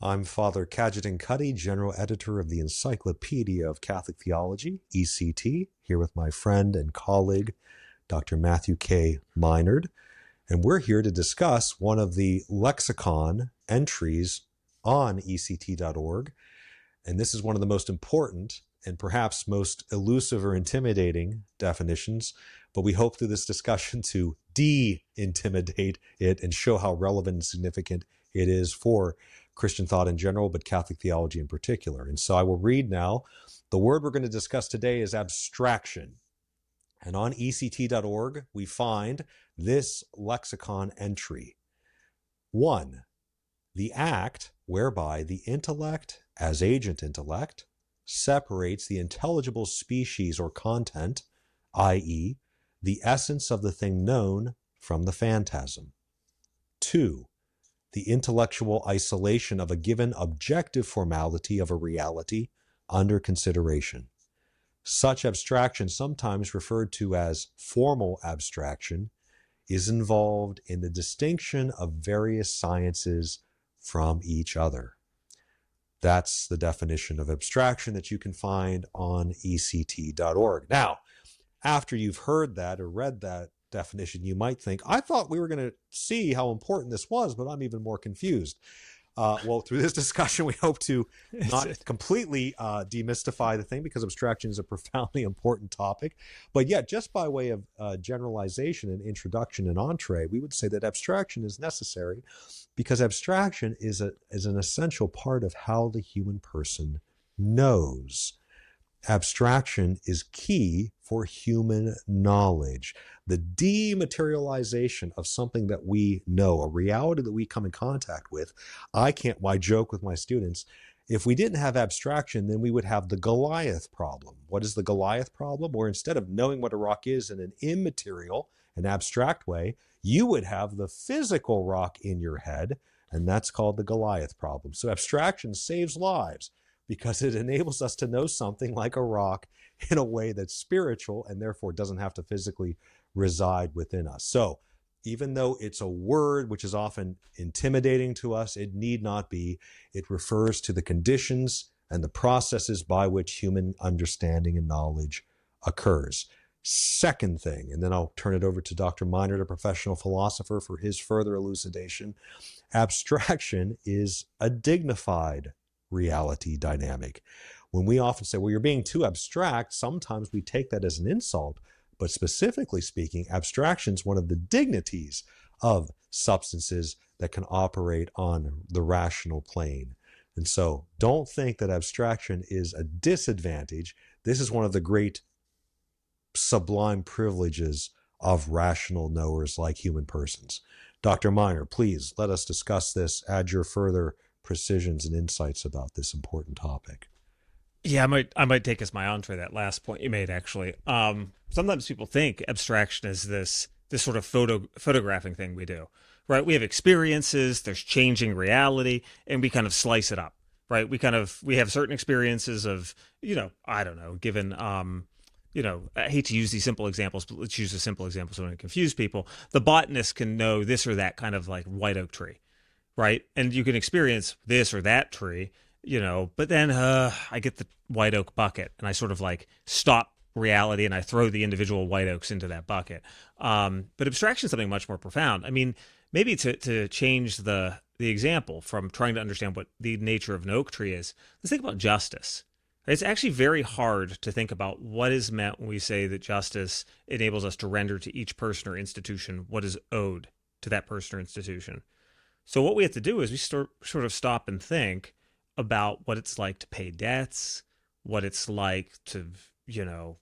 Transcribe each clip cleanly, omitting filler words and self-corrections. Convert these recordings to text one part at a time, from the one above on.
I'm Father Cajetan Cuddy, General Editor of the Encyclopedia of Catholic Theology, ECT, here with my friend and colleague, Dr. Matthew K. Meinard, and we're here to discuss one of the Lexicon entries on ECT.org, and this is one of the most important and perhaps most elusive or intimidating definitions, but we hope through this discussion to de-intimidate it and show how relevant and significant it is for Christian thought in general, but Catholic theology in particular. And so I will read now. The word we're going to discuss today is abstraction. And on ECT.org, we find this lexicon entry. 1. The act whereby the intellect, as agent intellect, separates the intelligible species or content, i.e., the essence of the thing known, from the phantasm. 2. The intellectual isolation of a given objective formality of a reality under consideration. Such abstraction, sometimes referred to as formal abstraction, is involved in the distinction of various sciences from each other. That's the definition of abstraction that you can find on ECT.org. Now, after you've heard that or read that definition, you might think, I thought we were going to see how important this was, but I'm even more confused. Well, through this discussion, we hope to not completely demystify the thing, because abstraction is a profoundly important topic. But yet, just by way of generalization and introduction and entree, we would say that abstraction is necessary because abstraction is an essential part of how the human person knows. Abstraction is key for human knowledge. The dematerialization of something that we know, a reality that we come in contact with. I joke with my students, if we didn't have abstraction, then we would have the Goliath problem. What is the Goliath problem? Where instead of knowing what a rock is in an immaterial, an abstract way, you would have the physical rock in your head, and that's called the Goliath problem. So abstraction saves lives, because it enables us to know something like a rock in a way that's spiritual and therefore doesn't have to physically reside within us. So even though it's a word which is often intimidating to us, it need not be. It refers to the conditions and the processes by which human understanding and knowledge occurs. Second thing, and then I'll turn it over to Dr. Meinard, a professional philosopher, for his further elucidation. Abstraction is a dignified reality dynamic. When we often say, well, you're being too abstract, sometimes we take that as an insult. But specifically speaking, abstraction is one of the dignities of substances that can operate on the rational plane. And so don't think that abstraction is a disadvantage. This is one of the great sublime privileges of rational knowers like human persons. Dr. Meinard, please let us discuss this. Add your further precisions and insights about this important topic. Yeah, I might take as my entree that last point you made, actually. Sometimes people think abstraction is this sort of photographing thing we do, right? We have experiences, there's changing reality, and we kind of slice it up, right? We have certain experiences of, I don't know, given, I hate to use these simple examples, but let's use a simple example so we don't confuse people. The botanist can know this or that kind of like white oak tree, right? And you can experience this or that tree, but then I get the white oak bucket and I sort of like stop reality and I throw the individual white oaks into that bucket. But abstraction is something much more profound. I mean, maybe to change the example from trying to understand what the nature of an oak tree is, let's think about justice. It's actually very hard to think about what is meant when we say that justice enables us to render to each person or institution what is owed to that person or institution. So what we have to do is we sort of stop and think about what it's like to pay debts, what it's like to,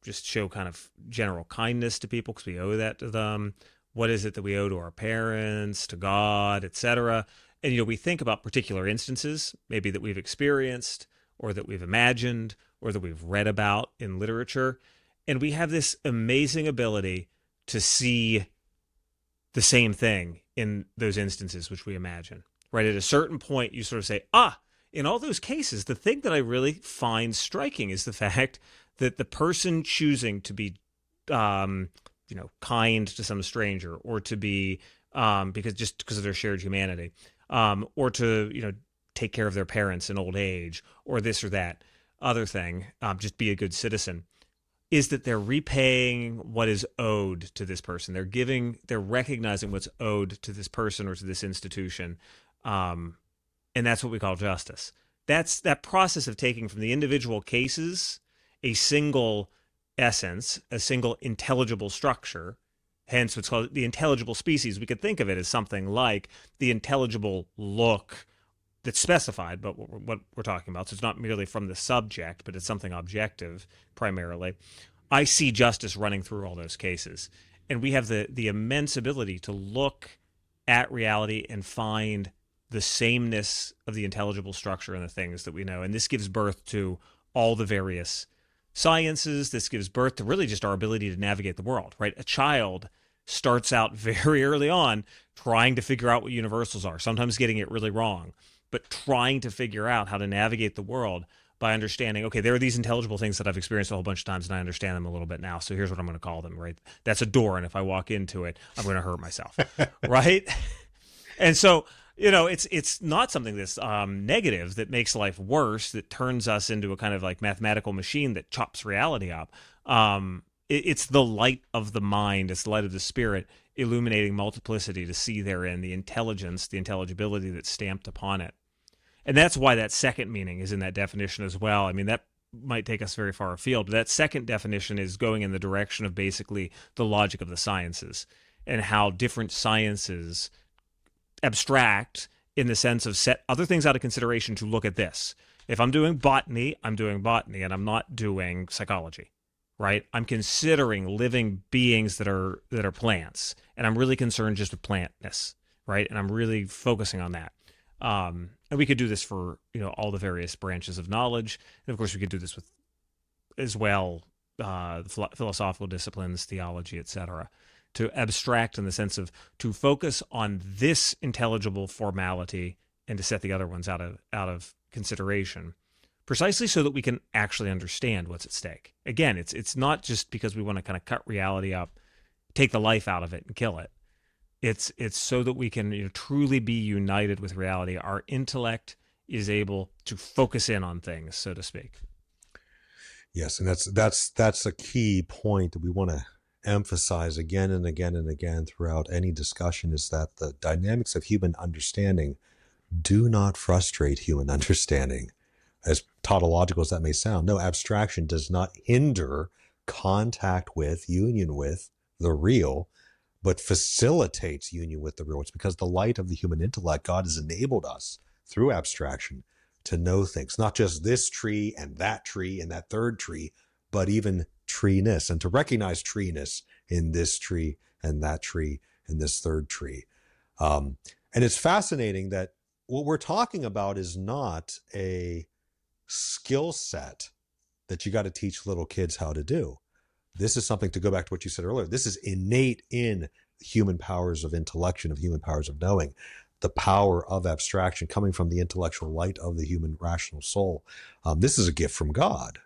just show kind of general kindness to people because we owe that to them. What is it that we owe to our parents, to God, etc. And, we think about particular instances, maybe that we've experienced or that we've imagined or that we've read about in literature. And we have this amazing ability to see the same thing in those instances which we imagine, right? At a certain point, you sort of say, in all those cases, the thing that I really find striking is the fact that the person choosing to be, kind to some stranger, or to be, because of their shared humanity, or to, take care of their parents in old age, or this or that other thing, just be a good citizen, is that they're repaying what is owed to this person. They're recognizing what's owed to this person or to this institution. And that's what we call justice. That's that process of taking from the individual cases a single essence, a single intelligible structure, hence what's called the intelligible species. We could think of it as something like the intelligible look that's specified, but what we're talking about. So it's not merely from the subject, but it's something objective primarily. I see justice running through all those cases. And we have the immense ability to look at reality and find the sameness of the intelligible structure in the things that we know. And this gives birth to all the various sciences. This gives birth to really just our ability to navigate the world, right? A child starts out very early on trying to figure out what universals are, sometimes getting it really wrong, but trying to figure out how to navigate the world by understanding, okay, there are these intelligible things that I've experienced a whole bunch of times and I understand them a little bit now. So here's what I'm going to call them, right? That's a door. And if I walk into it, I'm going to hurt myself, right? And so, it's not something that's negative that makes life worse, that turns us into a kind of like mathematical machine that chops reality up. It's the light of the mind. It's the light of the spirit illuminating multiplicity to see therein the intelligence, the intelligibility that's stamped upon it. And that's why that second meaning is in that definition as well. I mean, that might take us very far afield, but that second definition is going in the direction of basically the logic of the sciences and how different sciences abstract in the sense of set other things out of consideration to look at this. If I'm doing botany, and I'm not doing psychology, right? I'm considering living beings that are plants, and I'm really concerned just with plantness, right? And I'm really focusing on that. And we could do this for all the various branches of knowledge, and of course we could do this with as well the philosophical disciplines, theology, etc. To abstract in the sense of to focus on this intelligible formality and to set the other ones out of consideration, precisely so that we can actually understand what's at stake. Again, it's not just because we want to kind of cut reality up, take the life out of it and kill it. It's so that we can truly be united with reality. Our intellect is able to focus in on things, so to speak. Yes, and that's a key point that we want to emphasize again and again and again throughout any discussion, is that the dynamics of human understanding do not frustrate human understanding. As tautological as that may sound, no, abstraction does not hinder contact with, union with the real, but facilitates union with the real. It's because the light of the human intellect, God has enabled us through abstraction to know things, not just this tree and that third tree, but even treeness, and to recognize treeness in this tree and that tree and this third tree. And it's fascinating that what we're talking about is not a skill set that you got to teach little kids how to do. This is something, to go back to what you said earlier, this is innate in human powers of intellection, of human powers of knowing, the power of abstraction coming from the intellectual light of the human rational soul. This is a gift from God.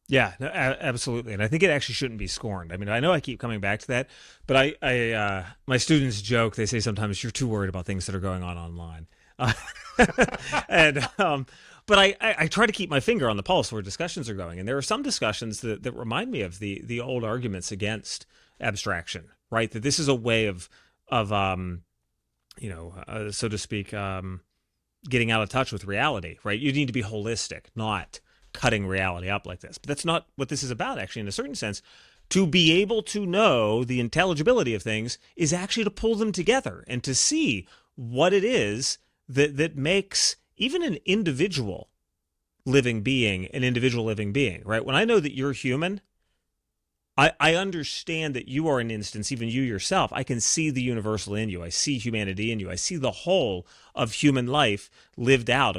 Yeah, no, absolutely. And I think it actually shouldn't be scorned. I mean, I know I keep coming back to that, but my students joke, they say sometimes you're too worried about things that are going on online. But I try to keep my finger on the pulse where discussions are going. And there are some discussions that remind me of the old arguments against abstraction, right? That this is a way of so to speak, getting out of touch with reality, right? You need to be holistic, not cutting reality up like this. But that's not what this is about, actually, in a certain sense. To be able to know the intelligibility of things is actually to pull them together and to see what it is that makes even an individual living being, right? When I know that you're human, I understand that you are an instance, even you yourself. I can see the universal in you. I see humanity in you. I see the whole of human life lived out,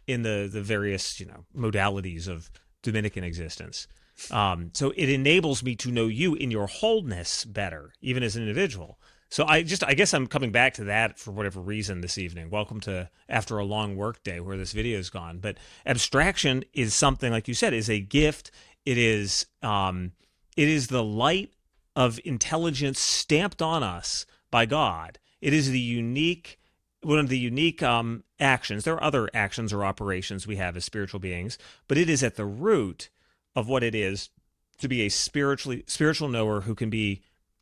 in the various, modalities of Dominican existence. So it enables me to know you in your wholeness better, even as an individual. So I guess I'm coming back to that for whatever reason this evening. Welcome to after a long work day where this video is gone. But abstraction is something, like you said, is a gift. It is the light of intelligence stamped on us by God. It is the unique one of the unique actions. There are other actions or operations we have as spiritual beings, but it is at the root of what it is to be a spiritual knower who can be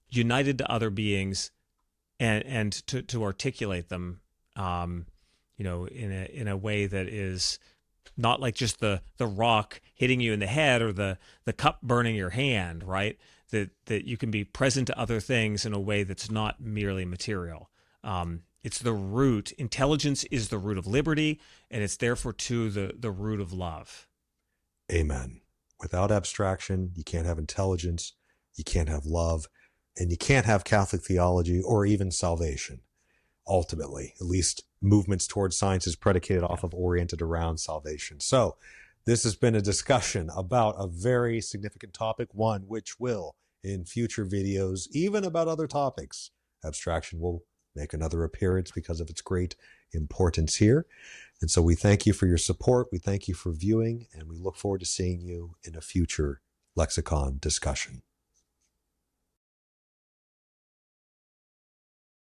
united to other beings and to articulate them, in a way that is not like just the rock hitting you in the head or the cup burning your hand, right? That you can be present to other things in a way that's not merely material. It's the root. Intelligence is the root of liberty, and it's therefore too the root of love. Amen. Without abstraction, you can't have intelligence, you can't have love, and you can't have Catholic theology or even salvation. Ultimately, at least movements towards science is predicated off of oriented around salvation. So this has been a discussion about a very significant topic, one which will, in future videos, even about other topics, abstraction will make another appearance because of its great importance here. And so we thank you for your support. We thank you for viewing, and we look forward to seeing you in a future Lexicon discussion.